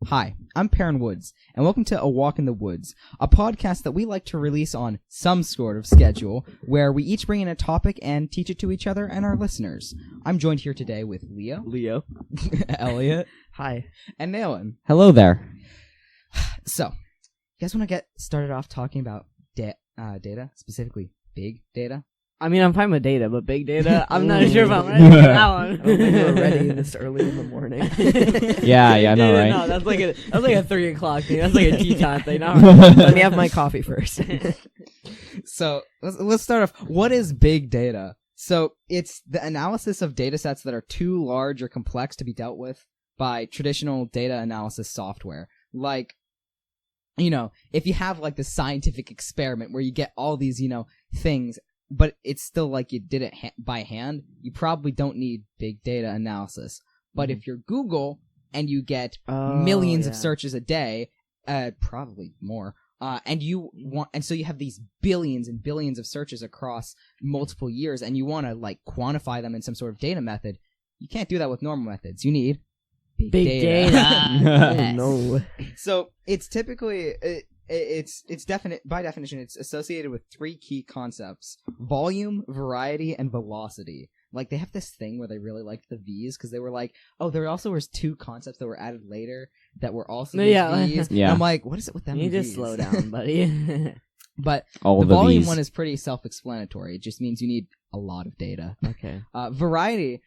Hi, I'm Perrin Woods, and welcome to A Walk in the Woods, a podcast that we like to release on some sort of schedule, where we each bring in a topic and teach it to each other and our listeners. I'm joined here today with Leo, Elliot, hi, and Nalin. Hello there. So, you guys want to get started off talking about data, specifically big data? I mean, I'm fine with data, but big data, I'm not sure if I'm ready for that one. I don't think we're ready this early in the morning. Yeah, I know, right? No, that's like a 3 o'clock thing. That's like a tea time thing. Let me have my coffee first. So, let's start off. What is big data? So, it's the analysis of data sets that are too large or complex to be dealt with by traditional data analysis software. Like, if you have like the scientific experiment where you get all these, things, but it's still like you did it by hand, you probably don't need big data analysis. But if you're Google and you get millions of searches a day, probably more, and so you have these billions and billions of searches across multiple years, and you want to like quantify them in some sort of data method, you can't do that with normal methods. You need big data. Oh, no. So it's typically it's definite by definition. It's associated with three key concepts: volume, variety, and velocity. Like they have this thing where they really liked the V's because they were like, oh, there also was two concepts that were added later that were also these V's. Yeah. And I'm like, what is it with them? You need to slow down, buddy. But All the the volume V's. one is pretty self-explanatory. It just means you need a lot of data. Okay. Variety,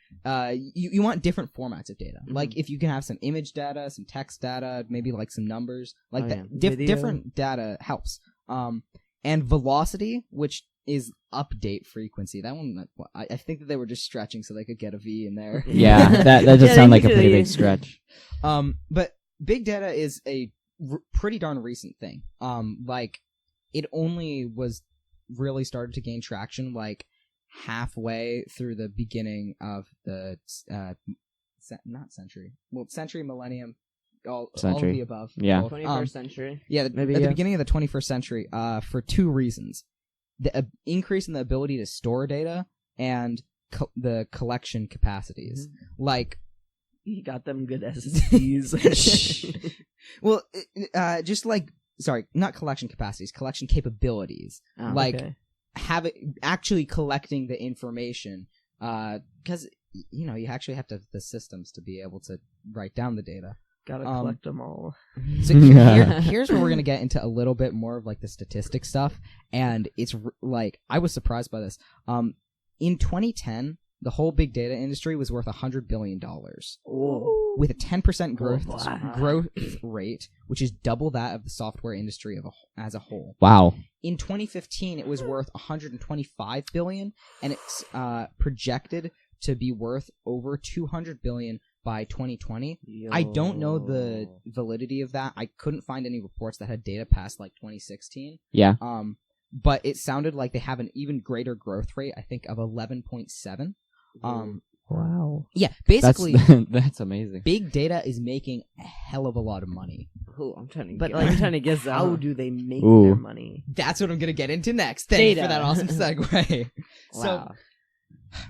you want different formats of data. Like if you can have some image data, some text data, maybe like some numbers, like different data helps. And velocity, which is update frequency. That one, I think that they were just stretching so they could get a V in there. Yeah, that does sound like a pretty big stretch. But big data is a pretty darn recent thing. Like it only was really started to gain traction like halfway through the beginning of the century, millennium, all of the above. Yeah. 21st century. Yeah, at the beginning of the 21st century, for two reasons: the increase in the ability to store data and the collection capacities. Like, You got them good SSDs. well, just like. Sorry, not collection capacities, collection capabilities. Actually collecting the information, because you actually have to have the systems to be able to write down the data. Gotta collect them all. So here's where we're gonna get into a little bit more of like the statistics stuff, and it's like I was surprised by this. In 2010, the whole big data industry was worth $100 billion. Oh. With a 10% growth rate, which is double that of the software industry as a whole. Wow. In 2015, it was worth $125 billion, and it's projected to be worth over $200 billion by 2020. Yo. I don't know the validity of that. I couldn't find any reports that had data past like 2016. Yeah. But it sounded like they have an even greater growth rate, I think, of 11.7. Wow. Yeah, basically, That's amazing. big data is making a hell of a lot of money. Cool. I'm trying to But, get. like, I'm trying to guess How do they make Ooh. their money? That's what I'm going to get into next. Thanks Data. for that awesome segue. So, Wow.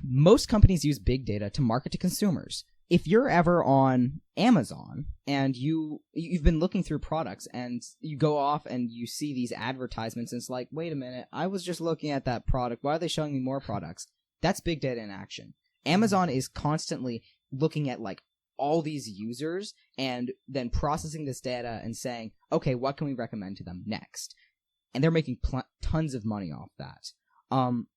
most companies use big data to market to consumers. If you're ever on Amazon and you've been looking through products and you go off and you see these advertisements and it's like, wait a minute, I was just looking at that product. Why are they showing me more products? That's big data in action. Amazon is constantly looking at like all these users and then processing this data and saying, okay, what can we recommend to them next? And they're making tons of money off that.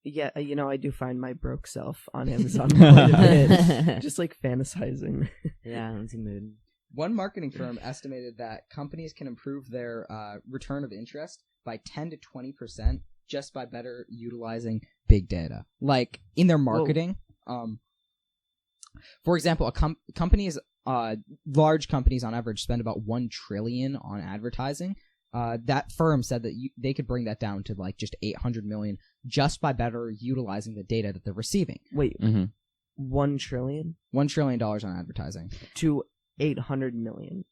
Yeah, I do find my broke self on Amazon quite a bit. Just like fantasizing. Yeah, that's a mood. One marketing firm estimated that companies can improve their return of interest by 10 to 20% just by better utilizing big data. Like in their marketing, for example, large companies on average spend about $1 trillion on advertising. That firm said that they could bring that down to like just 800 million just by better utilizing the data that they're receiving. Wait, Mm-hmm. 1 trillion $1 trillion on advertising. to 800 million.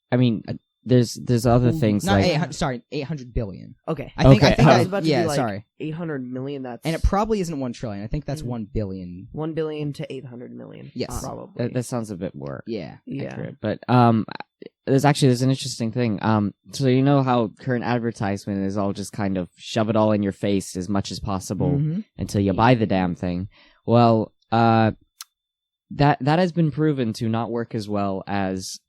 I mean, there's other things Not like 800 billion. Okay. I think I was about to yeah, be like sorry. 800 million. That's And it probably isn't 1 trillion. I think that's 1 billion. 1 billion to 800 million. Yes. probably. that sounds a bit more Yeah. Yeah. accurate. But there's an interesting thing. So you know how current advertisement is all just kind of shove it all in your face as much as possible Mhm. until you buy the damn thing. Well, that has been proven to not work as well as,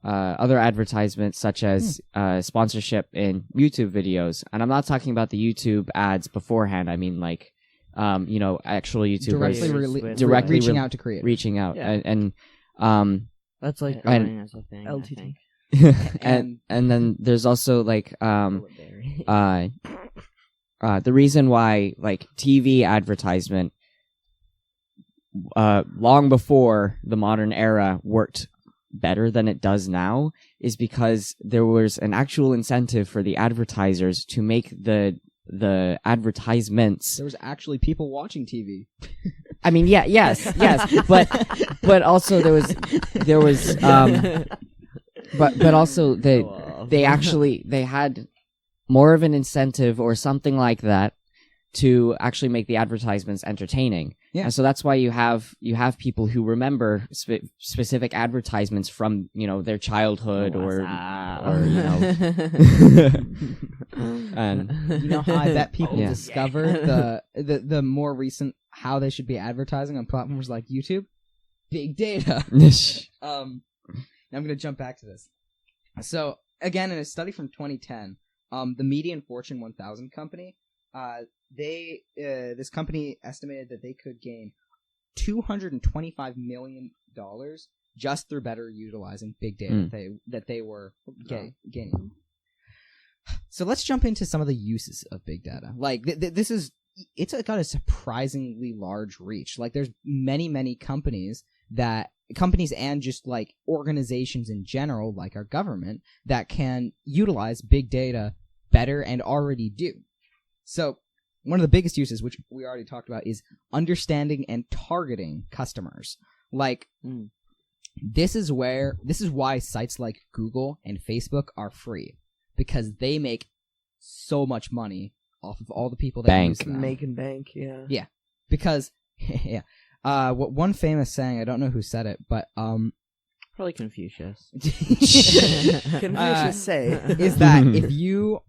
other advertisements such as sponsorship in YouTube videos. And I'm not talking about the YouTube ads beforehand. I mean, like, actual YouTubers directly reaching out to creators. reaching out. Yeah. And That's like And- growing as a thing. I LTT. think. and then there's also like the reason why like TV advertisement long before the modern era worked better than it does now is because there was an actual incentive for the advertisers to make the advertisements. There was actually people watching TV. I mean, yes, but also there was but also they had more of an incentive or something like that to actually make the advertisements entertaining. Yeah. And so that's why you have people who remember specific advertisements from, their childhood or and You know how I bet people Yeah. discover the more recent how they should be advertising on platforms like YouTube? Big data. I'm going to jump back to this. So, again, in a study from 2010, the median Fortune 1000 company, this company estimated that they could gain $225 million just through better utilizing big data that they were gaining. So let's jump into some of the uses of big data. Like it's got a surprisingly large reach. Like there's many companies and just like organizations in general, like our government, that can utilize big data better and already do. So one of the biggest uses, which we already talked about, is understanding and targeting customers. Like, this is why sites like Google and Facebook are free, because they make so much money off of all the people that use them. Make and bank, yeah. Yeah, because what one famous saying, I don't know who said it, but Probably Confucius. Confucius say is that if you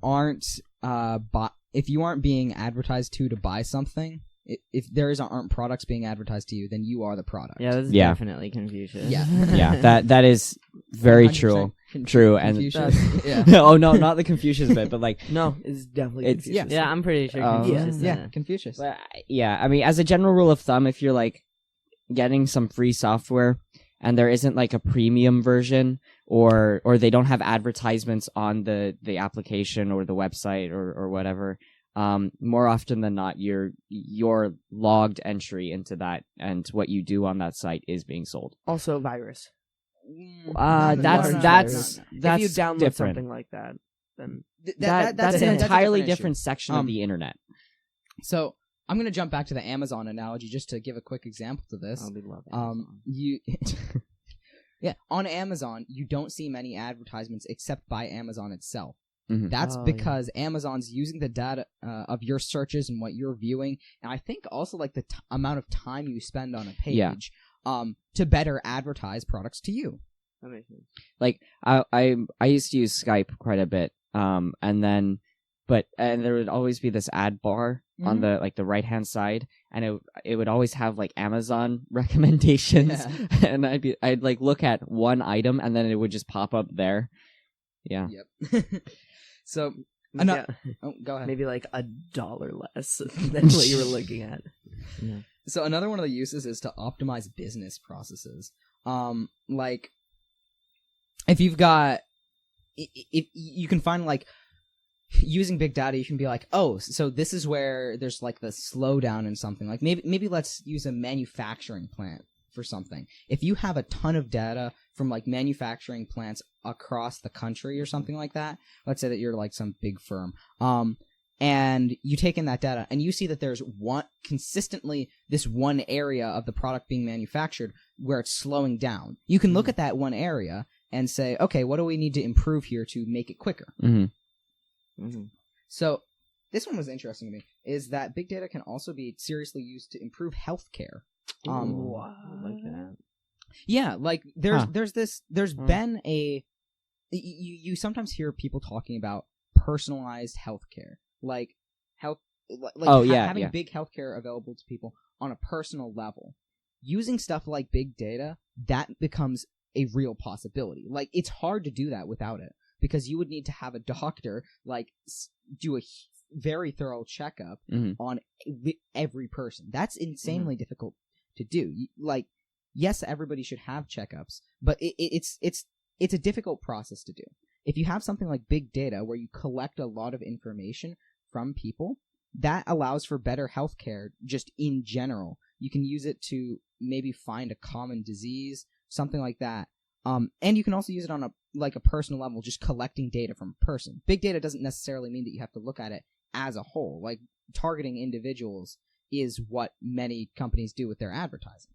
aren't being advertised to buy something, if there aren't products being advertised to you, then you are the product. Yeah, this is Yeah. definitely Confucius. Yeah. Yeah, that is very 100% true. And Confucius. Yeah. oh no, not the Confucius bit, but like no, it's definitely It's- Confucius. Yeah, I'm pretty sure Oh. Confucius said Yeah, it. Confucius. But, yeah, I mean, as a general rule of thumb, if you're like getting some free software and there isn't like a premium version or they don't have advertisements on the application or the website or whatever, more often than not, your logged entry into that and what you do on that site is being sold. Also virus. That's If you download different. something like that, then That's an a entirely issue. different section of the internet. So I'm going to jump back to the Amazon analogy just to give a quick example to this. Oh, we love Amazon. On Amazon, you don't see many advertisements except by Amazon itself. Mhm. That's Oh, because Amazon's using the data of your searches and what you're viewing, and I think also like the amount of time you spend on a page, to better advertise products to you. That makes sense. Like I used to use Skype quite a bit, and there would always be this ad bar on the right hand side, and it would always have like Amazon recommendations, and I'd like look at one item and then it would just pop up there. Yeah. Yep. So yeah, go ahead. maybe like $1 less than what you were looking at. Yeah. So another one of the uses is to optimize business processes. Like if you've got, if you can find like using big data, you can be like, oh, so this is where there's like the slowdown in something. Like maybe let's use a manufacturing plant for something. If you have a ton of data from like manufacturing plants across the country or something like that, let's say that you're like some big firm, and you take in that data and you see that there's this one area of the product being manufactured where it's slowing down. You can look at that one area and say, okay, what do we need to improve here to make it quicker? Mm-hmm. So this one was interesting to me, is that big data can also be seriously used to improve healthcare. I like that. Yeah, like there's Huh. there's been a you sometimes hear people talking about personalized healthcare, like having big healthcare available to people on a personal level. Using stuff like big data, that becomes a real possibility. Like, it's hard to do that without it, because you would need to have a doctor like do a very thorough checkup on every person. That's insanely difficult to do. Like, yes, everybody should have checkups, but it's a difficult process to do. If you have something like big data where you collect a lot of information from people, that allows for better healthcare just in general. You can use it to maybe find a common disease, something like that. And you can also use it on a personal level, just collecting data from a person. Big data doesn't necessarily mean that you have to look at it as a whole. Like, targeting individuals is what many companies do with their advertising.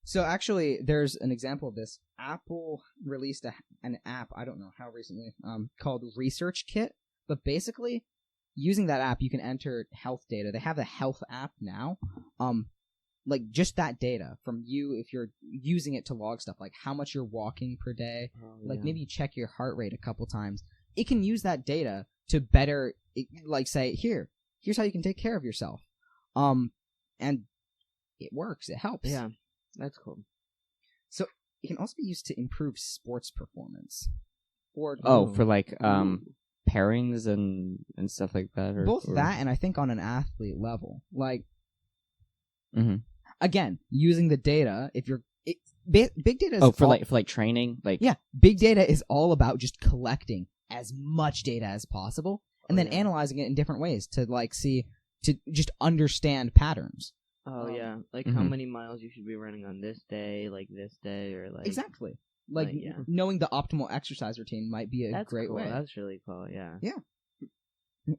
So actually, there's an example of this. Apple released an app, I don't know how recently, called Research Kit. But basically, using that app, you can enter health data. They have the health app now. Like, just that data from you, if you're using it to log stuff, like how much you're walking per day, maybe you check your heart rate a couple times. It can use that data to better, like, say, here's how you can take care of yourself. And it works. It helps. Yeah, that's cool. So it can also be used to improve sports performance. For like pairings and stuff like that, or both that and I think on an athlete level, like, mm-hmm. Again, using the data. If you're big data is for training, like, yeah, big data is all about just collecting as much data as possible and then analyzing it in different ways to just understand patterns. Oh yeah, like how many miles you should be running on this day, or like exactly. Like, knowing the optimal exercise routine might be a great way. That's really cool. Yeah. Yeah.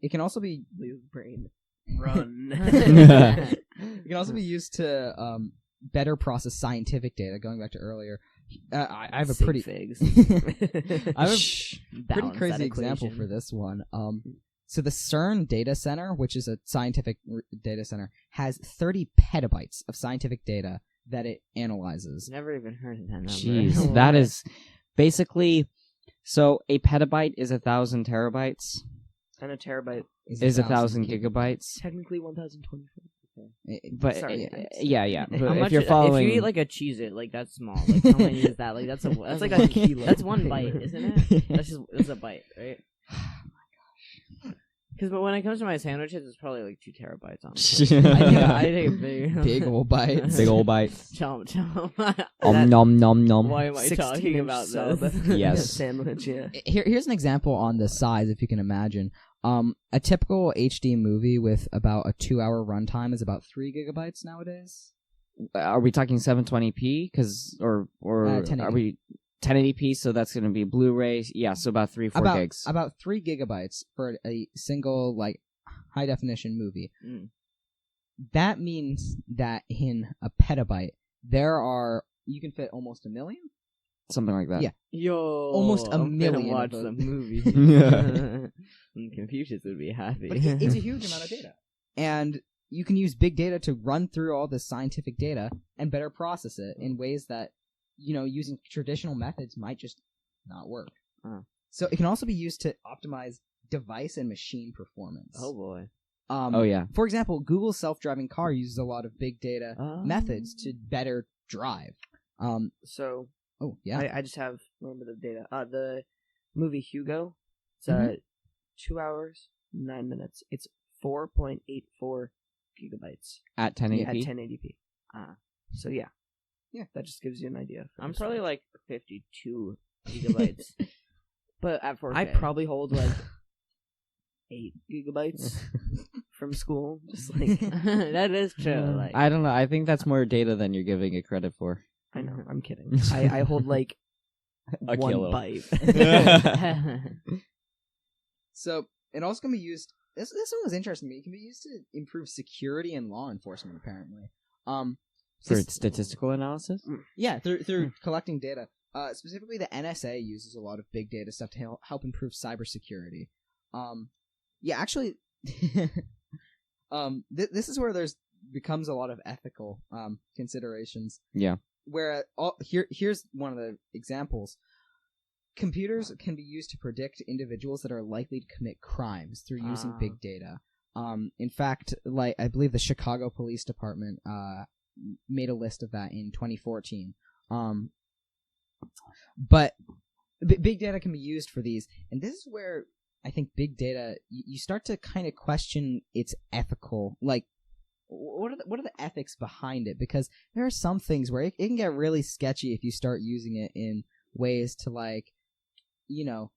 It can also be brain run. It can also be used to better process scientific data. Going back to earlier, I have a pretty I have a pretty crazy example for this one. So the CERN data center, which is a scientific data center, has 30 petabytes of scientific data that it analyzes. Never even heard of that number. Jeez, that is basically. So a petabyte is 1,000 terabytes. And a terabyte is 1,000 gigabytes. Technically 1,024. Okay. But sorry, yeah. But How if much, you're following, if you eat like a Cheez-It, like that's small. Like how many is that? Like that's like a kilo. That's one bite, isn't it? That's a bite, right? Because when it comes to my sandwiches, it's probably like 2 terabytes on. I take a big old bites. Big old bites. Chum. Nom nom nom. Why am I talking about this? Yes. Sandwich, yeah. Here's an example on the size, if you can imagine. A typical HD movie with about a 2-hour runtime is about 3 gigabytes nowadays. Are we talking 720p? Or 1080p. Are we 1080p? So that's going to be Blu-ray. Yeah, so about 3-4 gigs. About 3 gigabytes for a single high definition movie. That means that in a petabyte you can fit almost 1 million. Something like that. Yeah. Yo, almost a million. Watch the movie. Confucius would be happy. But it's a huge amount of data, and you can use big data to run through all this scientific data and better process it in ways that using traditional methods might just not work. So it can also be used to optimize device and machine performance. Oh boy. Oh yeah. For example, Google's self-driving car uses a lot of big data methods to better drive. So. Oh, yeah. I just have a little bit of data. The movie Hugo, it's 2 hours, 9 minutes. It's 4.84 gigabytes. At 1080p? At 1080p. So, yeah. Yeah, that just gives you an idea. I'm probably like 52 gigabytes. But at 4K. I probably hold like 8 gigabytes from school. Just like that is true. Like, I don't know. I think that's more data than you're giving it credit for. I know, I'm kidding. I hold like a 1 kilo. byte. So it also can be used. This one was interesting to me. It can be used to improve security and law enforcement. Apparently, for statistical analysis. Yeah, through collecting data. Specifically, the NSA uses a lot of big data stuff to help improve cybersecurity. Yeah, actually, this is where there's becomes a lot of ethical considerations. Yeah. Where here's one of the examples. Computers can be used to predict individuals that are likely to commit crimes through using big data. In fact, like I believe the Chicago Police Department made a list of that in 2014. But big data can be used for these, and this is where I think big data you start to kind of question its ethical, like what are the ethics behind it? Because there are some things where it can get really sketchy if you start using it in ways to like, you know,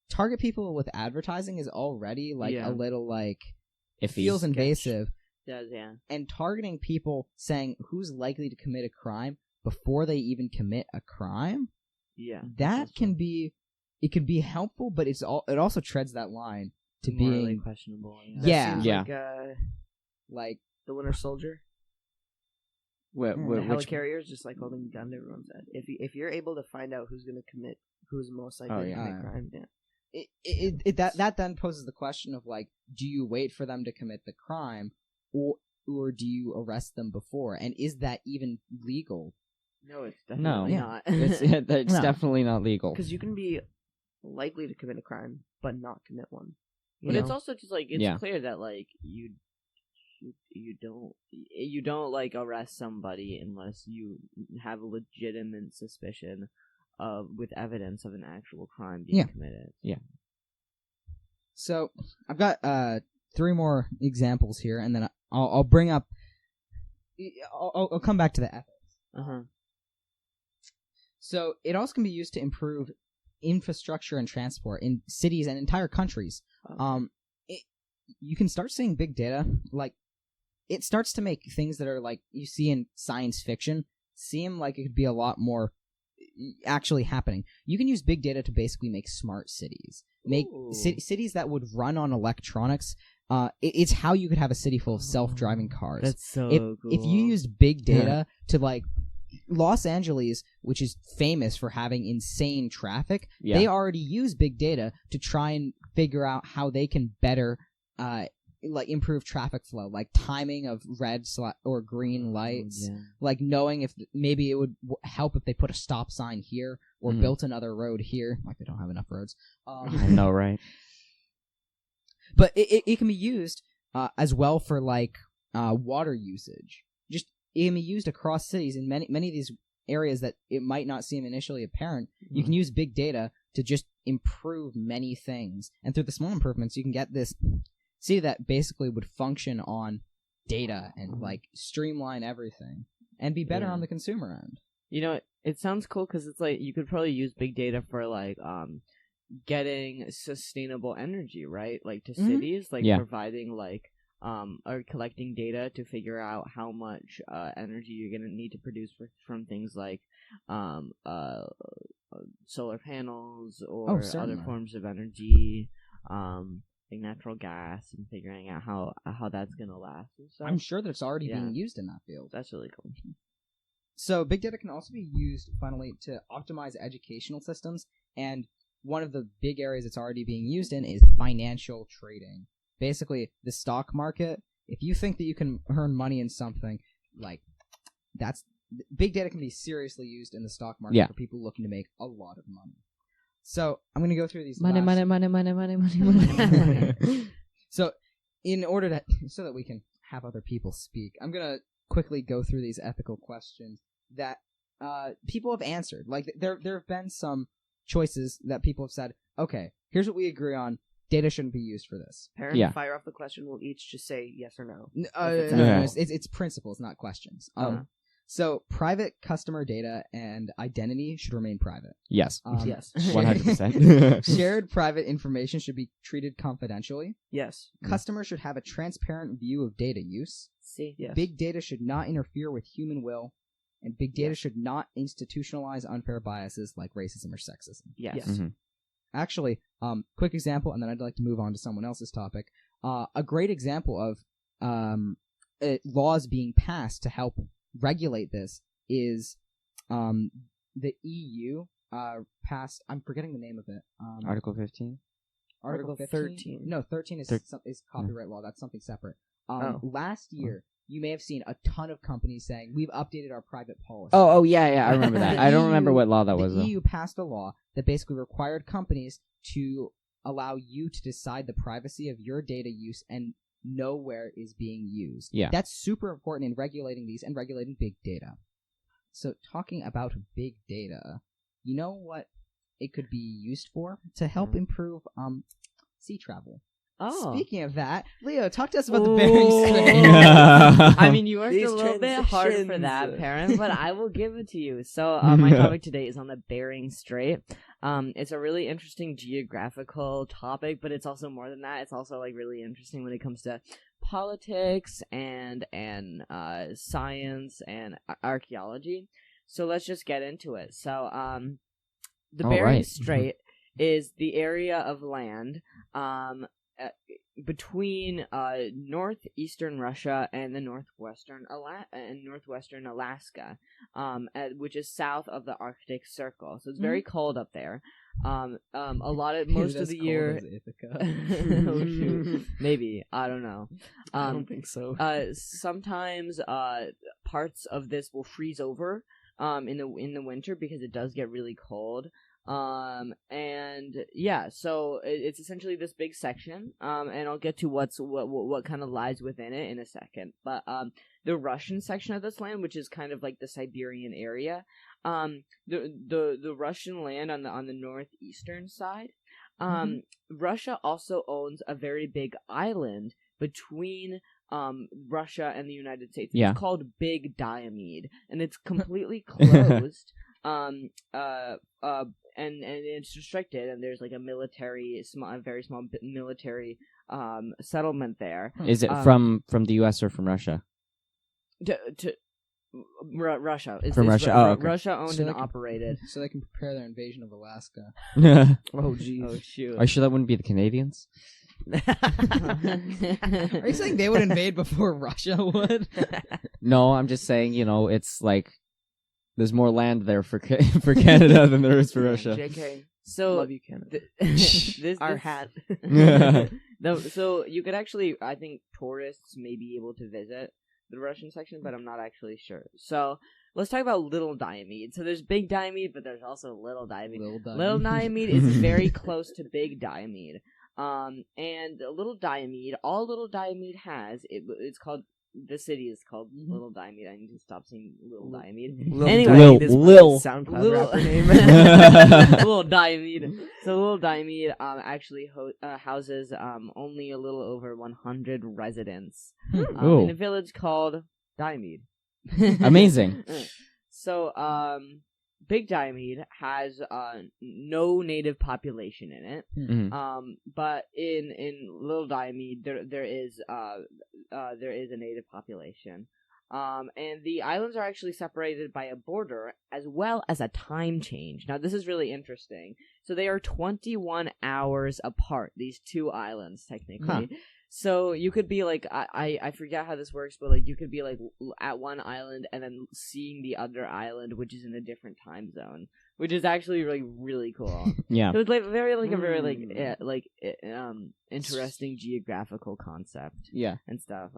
target people with advertising is already like a little like it feels invasive. Does, yeah. And targeting people saying who's likely to commit a crime before they even commit a crime, that can be helpful, but it also treads that line to morally being questionable. Like the Winter Soldier. The helicarrier is just like holding a gun to everyone's head. If you're able to find out who's most likely to commit crime, that then poses the question of like, do you wait for them to commit the crime, or do you arrest them before? And is that even legal? No, it's definitely not. It's definitely not legal. Because you can be likely to commit a crime but not commit one. But it's also just like it's clear that like you don't like arrest somebody unless you have a legitimate suspicion with evidence of an actual crime being committed. Yeah. So I've got 3 more examples here, and then I'll bring up. I'll come back to the ethics. So it also can be used to improve infrastructure and transport in cities and entire countries. You can start seeing big data, like it starts to make things that are like you see in science fiction seem like it could be a lot more actually happening. You can use big data to basically make smart cities, make cities that would run on electronics. It's how you could have a city full of self-driving cars. That's so cool. If you used big data to like Los Angeles, which is famous for having insane traffic, they already use big data to try and figure out how they can better like improve traffic flow, like timing of red or green lights, like knowing if maybe it would help if they put a stop sign here or built another road here. Like they don't have enough roads. I know, right? But it can be used as well for like water usage. Just it can be used across cities in many of these areas that it might not seem initially apparent. You can use big data to just improve many things, and through the small improvements, you can get this city that basically would function on data and like streamline everything and be better on the consumer end. You know, it sounds cool because it's like you could probably use big data for like getting sustainable energy, right? Like to cities, like providing like or collecting data to figure out how much energy you're gonna need to produce from things like solar panels or other forms of energy, like natural gas, and figuring out how that's gonna last and stuff. I'm sure that it's already being used in that field. That's really cool. So big data can also be used, finally, to optimize educational systems, and one of the big areas it's already being used in is financial trading. Basically, the stock market, if you think that you can earn money in something, like, big data can be seriously used in the stock market for people looking to make a lot of money. So, I'm going to go through these money. So, so that we can have other people speak, I'm going to quickly go through these ethical questions that people have answered. Like, there have been some choices that people have said, okay, here's what we agree on. Data shouldn't be used for this. Perrin, fire off the question. We'll each just say yes or no. No, it's principles, not questions. So, private customer data and identity should remain private. Yes. Yes. 100%. Shared private information should be treated confidentially. Yes. Customers should have a transparent view of data use. See, yes. Big data should not interfere with human will. And big data should not institutionalize unfair biases like racism or sexism. Yes. Mm-hmm. Actually, quick example, and then I'd like to move on to someone else's topic. A great example of laws being passed to help regulate this is the EU passed. I'm forgetting the name of it. Article 15. Article 13. No, 13 is copyright law. That's something separate. Last year, you may have seen a ton of companies saying, we've updated our private policy. Oh, yeah, I remember that. The I don't remember EU what law that was, The though. EU passed a law that basically required companies to allow you to decide the privacy of your data use and know where it is being used. Yeah. That's super important in regulating these and regulating big data. So talking about big data, you know what it could be used for? To help improve sea travel. Oh. Speaking of that, Leo, talk to us about the Bering Strait. I mean, you worked These a little bit hard for that, transitions. Perrin, but I will give it to you. So, my topic today is on the Bering Strait. It's a really interesting geographical topic, but it's also more than that. It's also like really interesting when it comes to politics and science and archaeology. So let's just get into it. So, the Bering Strait is the area of land between northeastern Russia and the northwestern Alaska, which is south of the Arctic Circle. So it's very cold up there. A lot of most of the year. Oh shoot, maybe I don't know. I don't think so. Sometimes parts of this will freeze over in the winter because it does get really cold. And yeah, so it's essentially this big section, and I'll get to what kind of lies within it in a second. But the Russian section of this land, which is kind of like the Siberian area, the Russian land on the northeastern side, Russia also owns a very big island between Russia and the United States. Yeah. It's called Big Diomede, and it's completely closed. And it's restricted, and there's like a very small military settlement there. Is it from the U.S. or from Russia? Russia. From Russia. Oh, okay. Russia owned So and they can- operated. So they can prepare their invasion of Alaska. Oh, jeez. Oh shoot! Are you sure that wouldn't be the Canadians? Are you saying they would invade before Russia would? No, I'm just saying, it's like there's more land there for Canada than there is for Russia. JK. So Love you, Canada. Our hat. So you could actually, I think tourists may be able to visit the Russian section, but I'm not actually sure. So let's talk about Little Diomede. So there's Big Diomede, but there's also Little Diomede. Little Diomede is very close to Big Diomede. And Little Diomede, all Little Diomede has, it's called, the city is called Little Diomede. I need to stop saying Little Diomede. Anyway, Diomede is Lil. SoundCloud Little- rapper name. Little Diomede. So Little Diomede actually houses only a little over 100 residents Ooh. in a village called Diomede. Amazing. So Big Diomede has no native population in it. Mhm. But in Little Diomede there is a native population. And the islands are actually separated by a border as well as a time change. Now this is really interesting. So they are 21 hours apart, these two islands technically. Huh. So you could be like, I forget how this works, but like you could be like at one island and then seeing the other island, which is in a different time zone, which is actually really, really cool. Yeah. So it's like a very interesting geographical concept Yeah. and stuff.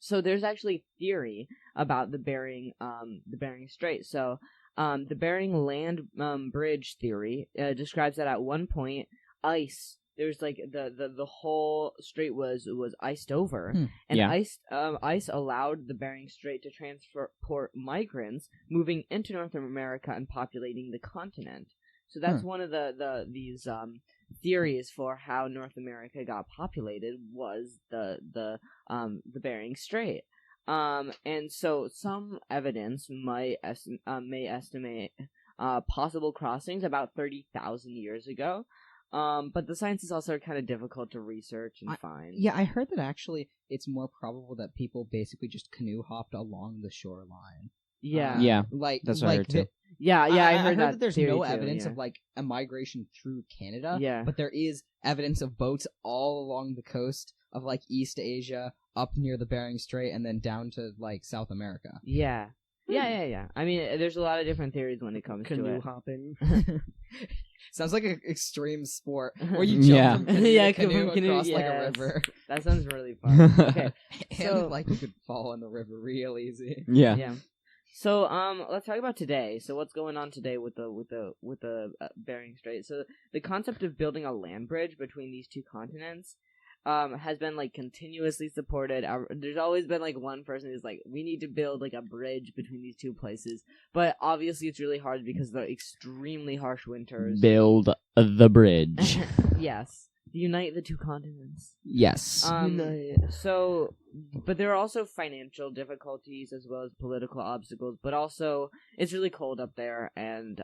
So there's actually theory about the Bering Strait. So the Bering Land Bridge theory describes that at one point ice. There's like the whole strait was iced over, and Yeah. ice allowed the Bering Strait to transport migrants moving into North America and populating the continent. So that's one of these theories for how North America got populated was the Bering Strait. And so some evidence may estimate possible crossings about 30,000 years ago. But the science is also kind of difficult to research and find. Yeah, I heard that actually it's more probable that people basically just canoe hopped along the shoreline. Yeah. Yeah. Like That's what I heard too. I heard that there's theory no too, evidence yeah. of like a migration through Canada. Yeah. But there is evidence of boats all along the coast of like East Asia, up near the Bering Strait, and then down to like South America. Yeah. Yeah. I mean, there's a lot of different theories when it comes to Canoe it. hopping. Sounds like an extreme sport where you jump from canoe to canoe across like a yes. river. That sounds really fun. Okay, And so like you could fall in the river real easy. Yeah. So let's talk about today. So what's going on today with the Bering Strait? So the concept of building a land bridge between these two continents has been like continuously supported. There's always been like one person who's like, we need to build like a bridge between these two places, but obviously it's really hard because of the extremely harsh winters. Build the bridge. Yes, unite the two continents. Yes. So, but there are also financial difficulties as well as political obstacles. But also, it's really cold up there, and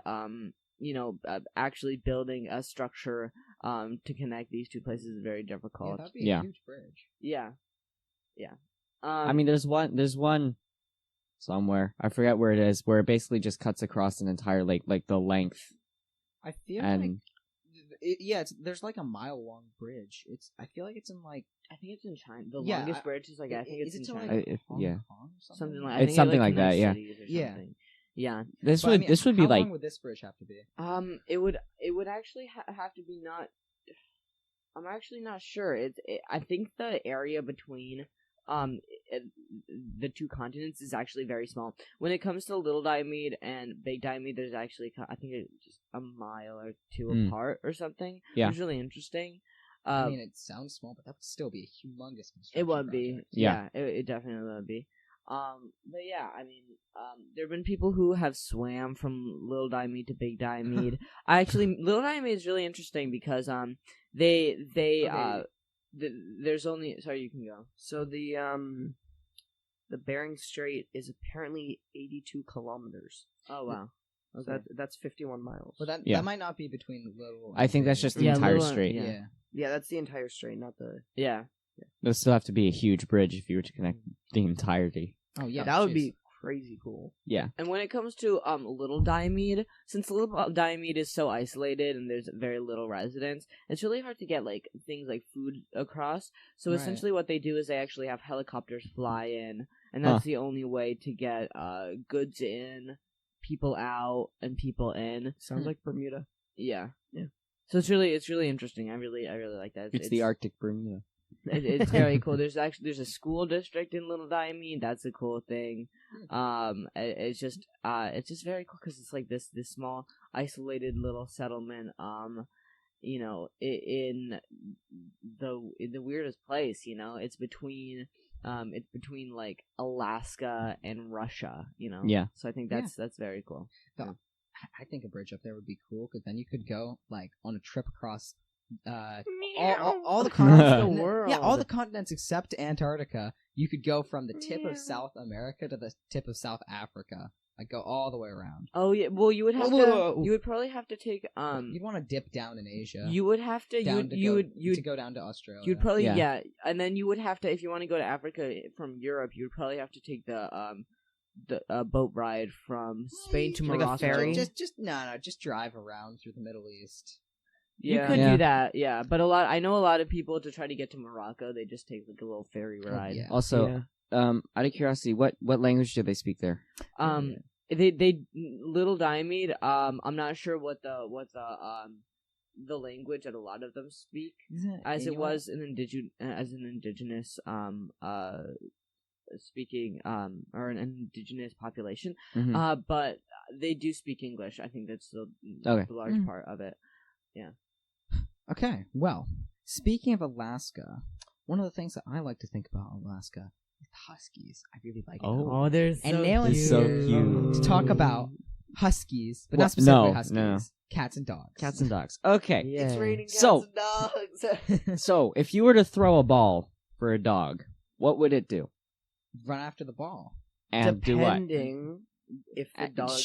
actually building a structure to connect these two places is very difficult. Yeah, that'd be a huge bridge. Yeah. I mean, there's one somewhere. I forget where it is, where it basically just cuts across an entire lake, like the length. I feel And there's like a mile-long bridge. I feel like it's in like I think it's in China. The longest bridge is like I think it's in China. Hong yeah. Kong or Something like It's something like that, yeah. Yeah. Yeah. this But, would I mean, this would be how like long would this bridge have to be? It would actually have to be not. I'm actually not sure. I think the area between the two continents is actually very small. When it comes to Little Diomede and Big Diomede, there's actually I think it's just a mile or two apart or something. Yeah. It's really interesting. I mean, it sounds small, but that would still be a humongous construction It would be. project. Yeah. It definitely would be. But yeah, I mean, there have been people who have swam from Little Diomede to Big Diomede. Little Diomede is really interesting because there's only sorry, you can go. So the Bering Strait is apparently 82 kilometers. Oh wow. Okay. So that's 51 miles. But Yeah. that might not be between Little. I think that's just the Yeah, entire Little- strait. yeah. Yeah, that's the entire strait, not the. Yeah. There'll still have to be a huge bridge if you were to connect the entirety. Oh yeah, that would jeez. be crazy cool. Yeah. And when it comes to Little Diomede, since Little Diomede is so isolated and there's very little residents, it's really hard to get like things like food across. So Right. essentially, what they do is they actually have helicopters fly in, and that's the only way to get goods in, people out, and people in. Sounds like Bermuda. Yeah. Yeah. So it's really interesting. I really like that. It's the Arctic Bermuda. It's very cool. There's a school district in Little Diomede. That's a cool thing. It's just very cool because it's like this small isolated little settlement. In the weirdest place. It's between like Alaska and Russia. Yeah. So I think that's very cool. I think a bridge up there would be cool because then you could go like on a trip across all the continents. The world. Yeah, all the continents except Antarctica. You could go from the tip of South America to the tip of South Africa. Like go all the way around. Oh yeah. Well, you would have Whoa. You would probably have to take You'd want to dip down in Asia. You would have to. To go down to Australia. You'd probably Yeah. and then you would have to if you want to go to Africa from Europe. You would probably have to take the boat ride from Spain to Like a Morocco. ferry? Just drive around through the Middle East. You Yeah. could Yeah. do that, yeah. But I know a lot of people to try to get to Morocco. They just take like a little ferry ride. Yeah. Also, out of curiosity, what language do they speak there? They Little Diomede. I'm not sure what the language that a lot of them speak, as it was an indigenous speaking or an indigenous population. Mhm. But they do speak English. I think that's the large part of it. Okay, well, speaking of Alaska, one of the things that I like to think about Alaska is the Huskies. I really like it. Oh. there's And Nalin It's so cute. to talk about Huskies, but Well, not specifically no, Huskies. no. Cats and dogs. Cats and dogs. Okay. Yeah. It's raining cats So- and dogs. So, if you were to throw a ball for a dog, what would it do? Run after the ball. And do what? Depending if the dog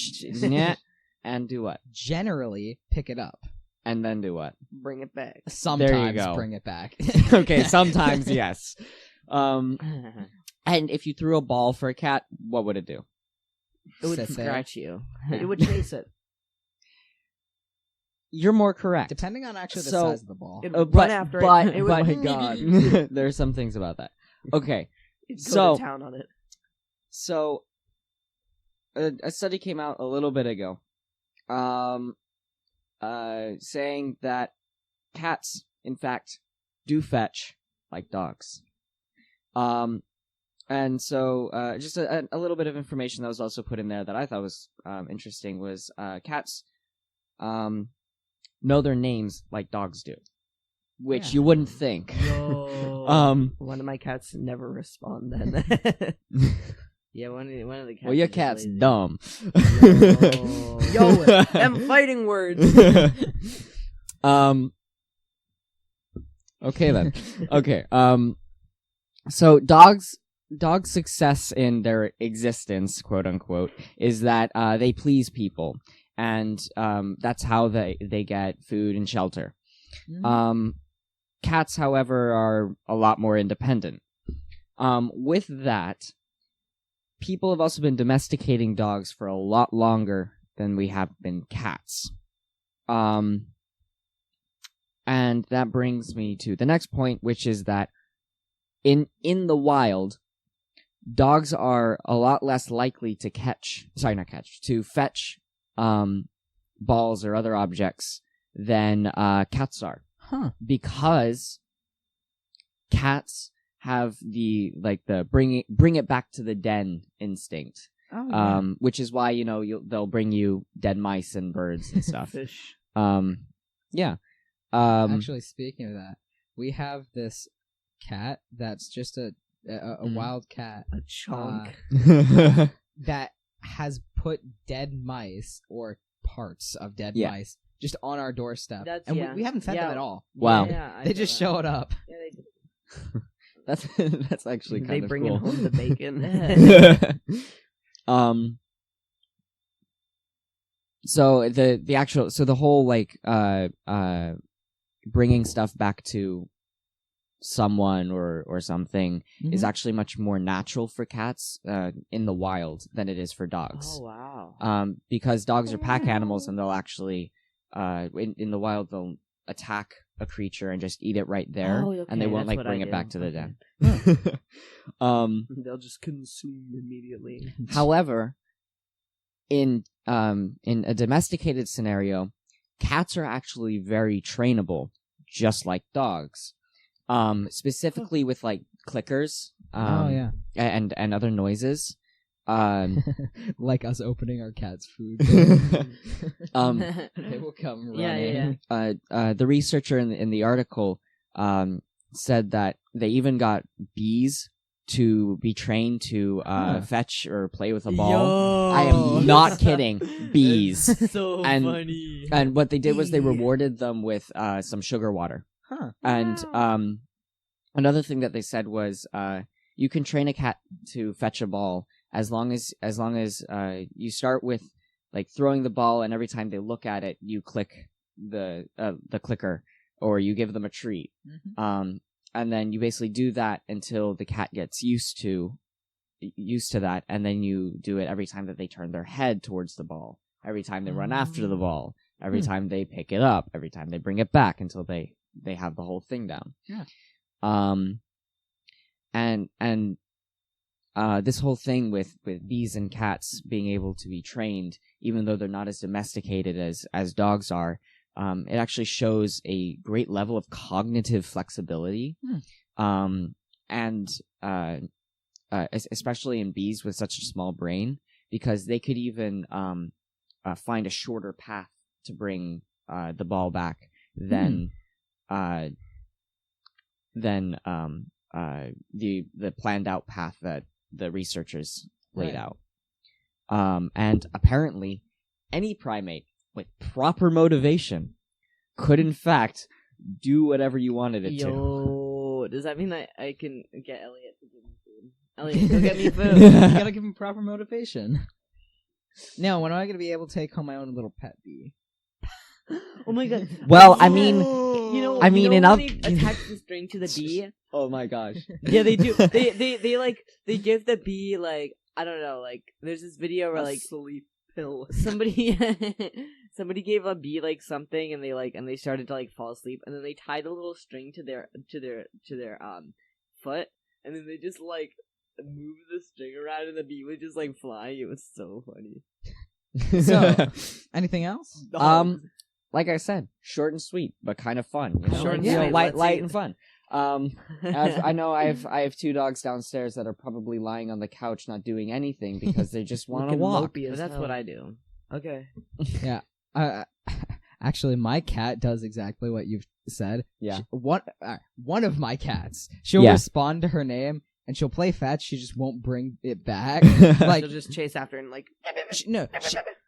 Yeah. And do what? Generally, pick it up. And then do what? bring it back. Sometimes go. bring it back. Okay, sometimes yes. And if you threw a ball for a cat, what would it do? It would Sit there. scratch you. It would chase it. You're more correct. Depending on actually the So- size of the ball. It would But run after but it. It would, but oh my god. there are some things about that. Okay, It'd go So- to town on it. so a study came out a little bit ago, saying that cats, in fact, do fetch like dogs. And so, just a little bit of information that was also put in there that I thought was interesting was cats know their names like dogs do, which you wouldn't think. Yo. One of my cats never respond then. Yeah, one of the cats. Well, your is cat's lazy. dumb. Yo, them fighting words. Okay then. Okay. So dogs' success in their existence, quote unquote, is that they please people, and that's how they get food and shelter. Cats, however, are a lot more independent. With that, people have also been domesticating dogs for a lot longer than we have been cats. And that brings me to the next point, which is that in the wild, dogs are a lot less likely to fetch balls or other objects than cats are. Because cats have the bring it back to the den instinct. Which is why they'll bring you dead mice and birds and stuff. Fish. Yeah. Actually, speaking of that, we have this cat that's just a wild cat. A chunk. That has put dead mice or parts of dead mice just on our doorstep. We haven't fed them at all. Wow. Yeah, They just showed up. Yeah, they do. That's actually kind They of bring cool. home the bacon. So the whole bringing stuff back to someone or something is actually much more natural for cats in the wild than it is for dogs. Oh wow. Because dogs are pack animals, and they'll actually in the wild they'll attack a creature and just eat it right there, and they won't bring it back to the den. They'll just consume immediately. However, in a domesticated scenario, cats are actually very trainable, just like dogs. Specifically with clickers, and other noises, like us opening our cat's food. They will come running. The researcher in the article said that they even got bees to be trained to fetch or play with a ball. Yo. I am not kidding. Bees. That's so funny. And what they did was they rewarded them with some sugar water. And another thing that they said was you can train a cat to fetch a ball as long as you start with throwing the ball, and every time they look at it, you click the clicker, or you give them a treat. And then you basically do that until the cat gets used to that, and then you do it every time that they turn their head towards the ball, every time they run after the ball, every time they pick it up, every time they bring it back, until they have the whole thing down. This whole thing with bees and cats being able to be trained, even though they're not as domesticated as dogs are, it actually shows a great level of cognitive flexibility, especially in bees with such a small brain, because they could even find a shorter path to bring the ball back than the planned out path that the researchers laid out. And apparently, any primate with proper motivation could, in fact, do whatever you wanted it to. Does that mean that I can get Elliot to give me food? Elliot, go get me food. You gotta give him proper motivation. Now, when am I gonna be able to take home my own little pet bee? Oh my god. Well, I mean, when they attach the string to the bee. Oh my gosh. Yeah, they do. They give the bee I don't know, there's this video where sleep pill. somebody gave a bee something, and they started to fall asleep, and then they tied a little string to their foot, and then they just move the string around and the bee was just like flying. It was so funny. So, anything else? Like I said, short and sweet, but kind of fun. You know? Short and You know, sweet, light let's see. and fun. I know I have 2 dogs downstairs that are probably lying on the couch not doing anything because they just want to Looking walk. mopey But as that's hell. what I do. Okay. Actually, my cat does exactly what you've said. Yeah. One of my cats, she'll Yeah. respond to her name and she'll play fetch. She just won't bring it back. Like, She'll just chase after and like.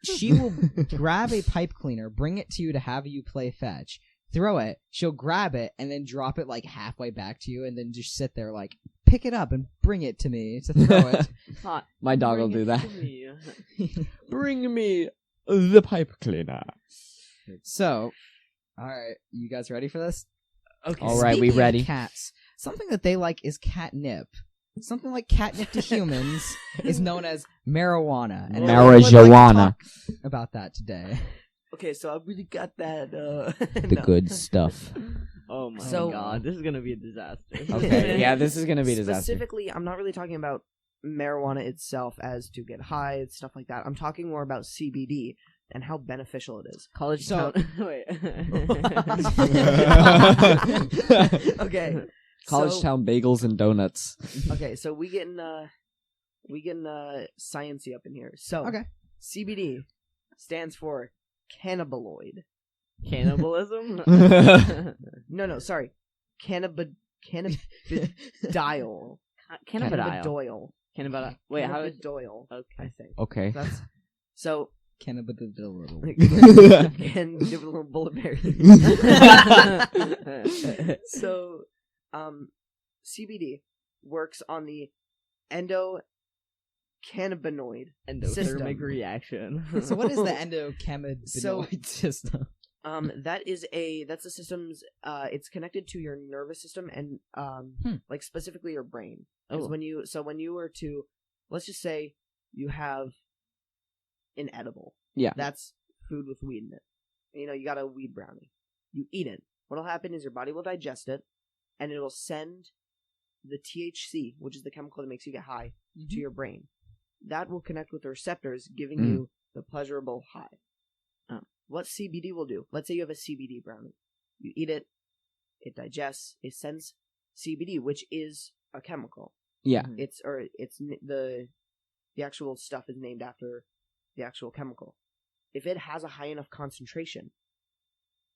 she will grab a pipe cleaner, bring it to you to have you play fetch, throw it. She'll grab it and then drop it like halfway back to you, and then just sit there like, pick it up and bring it to me to throw it. Hot. My dog will Bring do it that. to me. Bring me the pipe cleaner. So, all right, you guys ready for this? Okay. All right, we Speaking of ready? Cats. Something that they like is catnip. Something like catnip to humans is known as marijuana. And I would like to Marijuana. talk about that today. Okay, so I really got that. The good stuff. Oh my So- god, this is gonna be a disaster. Okay, yeah, this is gonna be a disaster. Specifically, I'm not really talking about marijuana itself as to get high and stuff like that. I'm talking more about CBD and how beneficial it is. College So- town. Wait. Okay. College so, Town bagels and donuts. Okay, so we getting sciencey up in here. So Okay. CBD stands for cannabinoid. Cannibalism? No, sorry. Cannabidiol. Cannabidiol. Cannabidiol. Cannabida. Wait, how is? Cannabidiol, I Okay. think. Okay. That's so. Cannabidiol. And give it a little bullet berry. So, CBD works on the endocannabinoid. System. Endothermic reaction. So what is the endocannabinoid So- system? That's a system's. It's connected to your nervous system and like specifically your brain. Because Oh. when you were to, let's just say you have an edible. Yeah. That's food with weed in it. You know, you got a weed brownie. You eat it. What'll happen is your body will digest it, and it'll send the THC, which is the chemical that makes you get high, to your brain. That will connect with the receptors, giving you the pleasurable high. What CBD will do, let's say you have a CBD brownie. You eat it, it digests, it sends CBD, which is a chemical. Yeah. The actual stuff is named after the actual chemical. If it has a high enough concentration,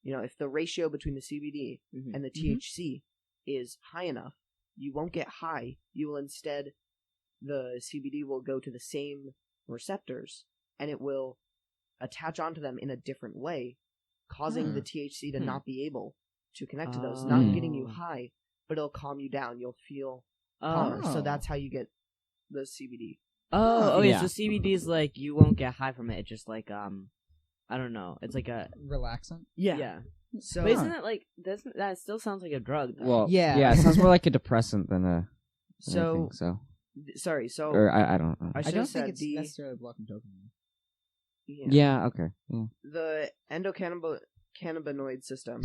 you know, if the ratio between the CBD and the THC is high enough, you won't get high. You will instead, the CBD will go to the same receptors, and it will attach onto them in a different way, causing the THC to not be able to connect to those, not getting you high, but it'll calm you down. You'll feel calmer. So that's how you get the CBD. Oh, okay. Yeah. So CBD is like you won't get high from it. It's just like I don't know. It's like a Relaxant? yeah. So But isn't it like that still sounds like a drug? Though. Well, Yeah. it sounds more like a depressant than a. So, So. sorry. So Or I don't know. I I should don't have think said it's the necessarily blocking dopamine. Yeah. Okay. Yeah. the endocannabinoid system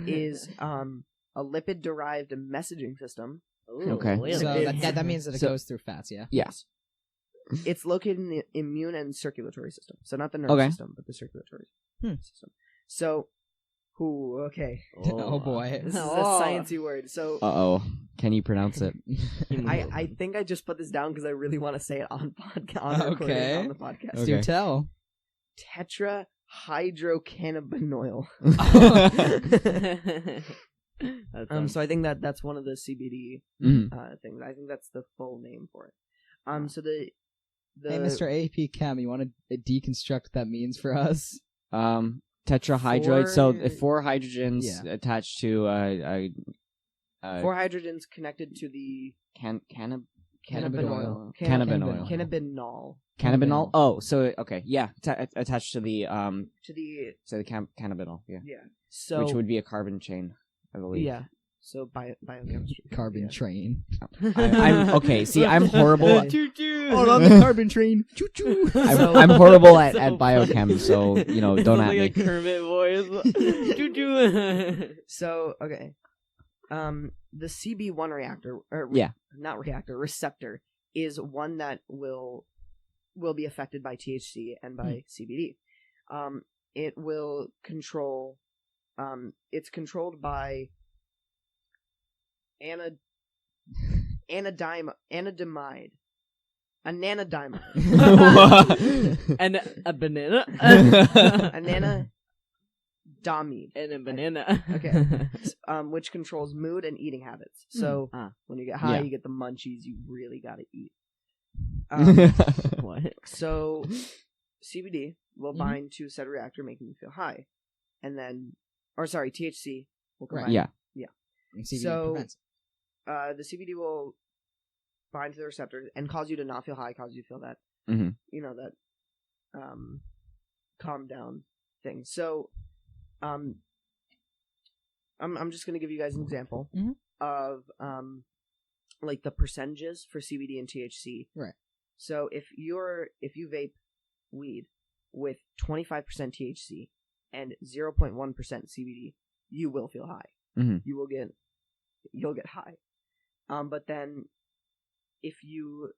is a lipid-derived messaging system. Ooh, Okay. wait a So minute. that means that it So- goes through fats, yeah? Yes. It's located in the immune and circulatory system. So not the nervous system, but the circulatory system. So, okay. Oh boy. This is a Oh. sciencey word. So Uh-oh. Can you pronounce it? I think I just put this down because I really want to say it on recording Okay. on the podcast. Okay. Do tell. Tetrahydrocannabinol. So I think that's one of the CBD Mhm. things. I think that's the full name for it. So the Hey, Mr. AP Chem, you want to deconstruct what that means for us? Tetrahydroid. So Four- 4 hydrogens Yeah. attached to 4 hydrogens connected to the cannabinoid. cannabinol. Cannabinol. Cannabinol. Cannabinol. Oh, so okay, yeah, attached to the To the cannabinol. Yeah. so Which would be a carbon chain, I believe. yeah. So biochemistry. Carbon Yeah. train. I'm okay. See, I'm horrible. Hold on the carbon train. Choo choo. I'm horrible at So biochem, so don't at like me. a Kermit voice. So okay. The CB1 receptor is one that will be affected by THC and by CBD. It will control. It's controlled by anandamide. A nanodimide. And a banana. A nanodamide. And a banana. Okay. Which controls mood and eating habits. So when you get high, you get the munchies. You really gotta eat. What? So CBD will bind to said reactor, making you feel high, and then, THC will combine. Yeah. And CBD So prevents it. the CBD will bind to the receptor and cause you to not feel high, cause you to feel that, that calm down thing. So, I'm just gonna give you guys an example of like the percentages for CBD and THC. Right. So if you vape weed with 25% THC and 0.1% CBD, you will feel high. Mm-hmm. You'll get high. But then if you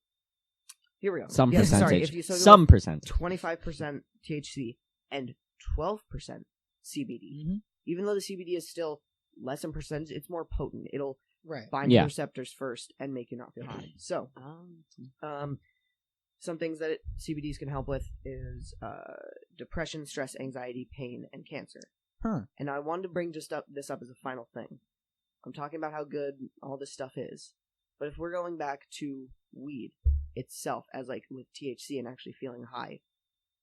here we go. Some percentage. Sorry, if you some percent. 25% THC and 12% CBD. Even though the CBD is still less in percentage, it's more potent. It'll bind to the receptors first and make you not feel high. So, some things that CBDs can help with is depression, stress, anxiety, pain, and cancer. And I wanted to bring this up as a final thing. I'm talking about how good all this stuff is, but if we're going back to weed itself, as like with THC and actually feeling high,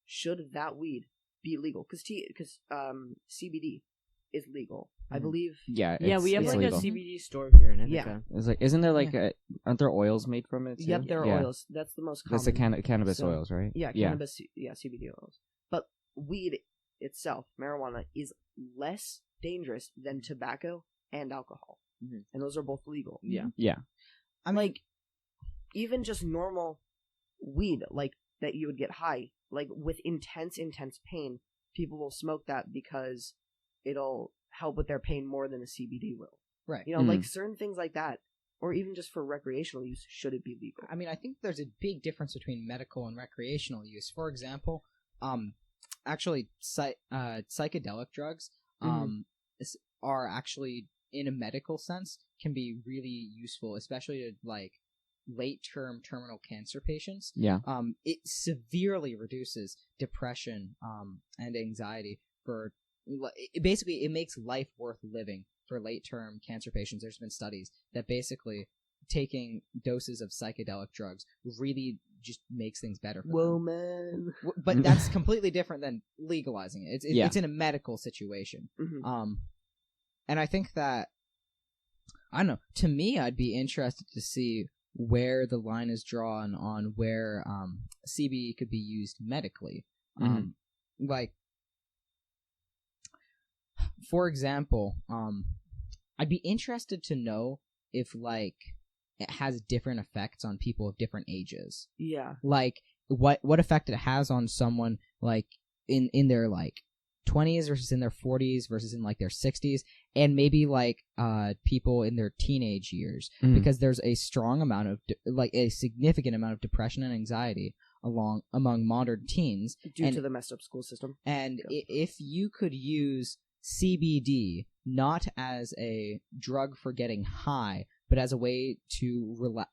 should that weed be legal? Because CBD is legal, I believe. Yeah, we have it's like legal. a CBD store here in Ithaca. It's like, isn't there like aren't there oils made from it too? Yep, there are oils. That's the most common. That's the cannabis oils, right? Yeah, cannabis. Yeah, CBD oils. But weed itself, marijuana, is less dangerous than tobacco and alcohol, and those are both legal. Yeah. I'm like, even just normal weed, like that you would get high, like with intense pain, people will smoke that because it'll help with their pain more than the CBD will. Right. Like certain things like that, or even just for recreational use, should it be legal? I mean, I think there's a big difference between medical and recreational use. For example, actually, psychedelic drugs are actually, in a medical sense, can be really useful, especially to like late-term terminal cancer patients. Yeah. It severely reduces depression and anxiety for. Basically, it makes life worth living for late-term cancer patients. There's been studies that basically taking doses of psychedelic drugs really just makes things better for them. Man. But that's completely different than legalizing it. It's in a medical situation. And I think that, I don't know, to me, I'd be interested to see where the line is drawn on where CBD could be used medically. Like, for example, I'd be interested to know if, like, it has different effects on people of different ages. Yeah. Like, what effect it has on someone, like, in their, like, 20s versus in their 40s versus in, like, their 60s, and maybe, like, people in their teenage years. Because there's a strong amount of, a significant amount of depression and anxiety among modern teens. Due to the messed up school system. And if you could use CBD not as a drug for getting high, but as a way to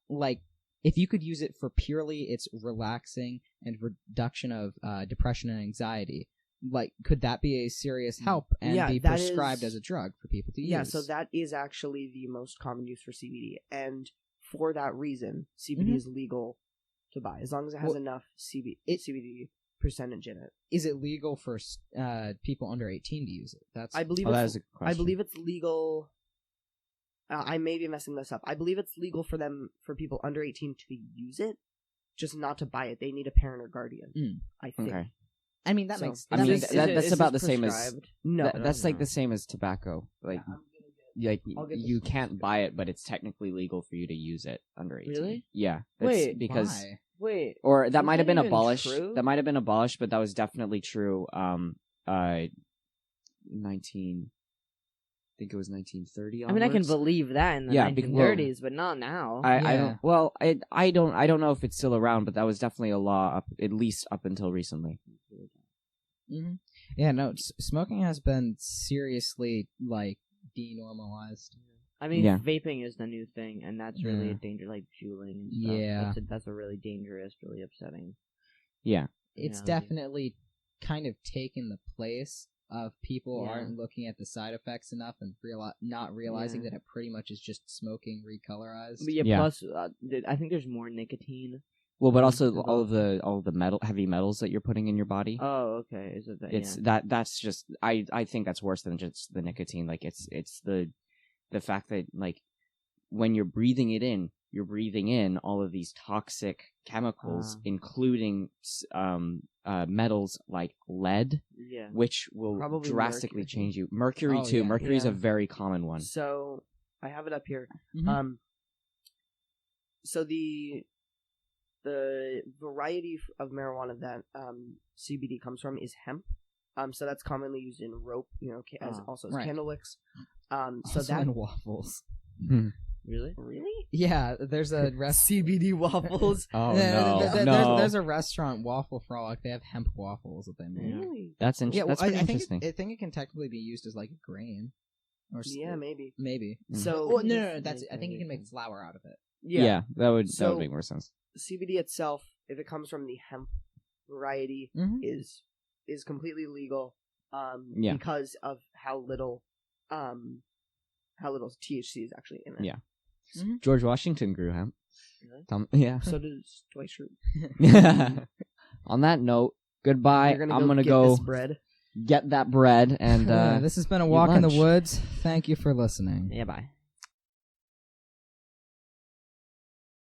if you could use it for purely its relaxing and reduction of depression and anxiety, like, could that be a serious help and be prescribed as a drug for people to use? Yeah, so that is actually the most common use for CBD, and for that reason, CBD is legal to buy as long as it has enough CBD percentage in it. Is it legal for people under 18 to use it? I believe it's legal. I may be messing this up. I believe it's legal for people under 18 to use it, just not to buy it. They need a parent or guardian. I think. Okay. I mean, that's is about the this same as prescribed? No. that's like the same as tobacco. Like, you can't buy it, but it's technically legal for you to use it under 18. Really? Yeah. Wait, because why? Wait. Or that might have been even abolished. true? That might have been abolished, but that was definitely true. 19. think it was 1930. I mean, I can onwards. believe that in the Yeah, 1930s, but not now. I don't. Well, I don't know if it's still around, but that was definitely a law at least up until recently. Mm-hmm. Yeah, no, smoking has been seriously denormalized. I mean, vaping is the new thing, and that's really a danger, like juuling and stuff. Yeah, that's a really dangerous, really upsetting. Yeah, it's definitely kind of taken the place of people aren't looking at the side effects enough and not realizing that it pretty much is just smoking recolorized. But plus, I think there's more nicotine. Well, but also all of the heavy metals that you're putting in your body. Oh, okay. Is it that? It's that's just I think that's worse than just the nicotine. Like it's the fact that like when you're breathing it in, you're breathing in all of these toxic chemicals, including metals like lead, which will probably drastically change you. Mercury too. Mercury is a very common one. So I have it up here. Mm-hmm. So the variety of marijuana that CBD comes from is hemp. So that's commonly used in rope, as candle wicks. So that in waffles. Really? Yeah, there's a CBD waffles. Oh no! There's a restaurant, Waffle Frolic. They have hemp waffles that they make. Really? That's interesting. Yeah, that's pretty interesting. I think it can technically be used as like a grain. Or maybe. Mm-hmm. So no. I think you can make flour out of it. Yeah, that would make more sense. CBD itself, if it comes from the hemp variety, is completely legal. Because of how little THC is actually in it. Yeah. Mm-hmm. George Washington grew hemp. Really? Yeah. So does Dwight Schrute. On that note, goodbye. I'm gonna go get that bread and this has been a walk in the woods. Thank you for listening. Yeah, bye.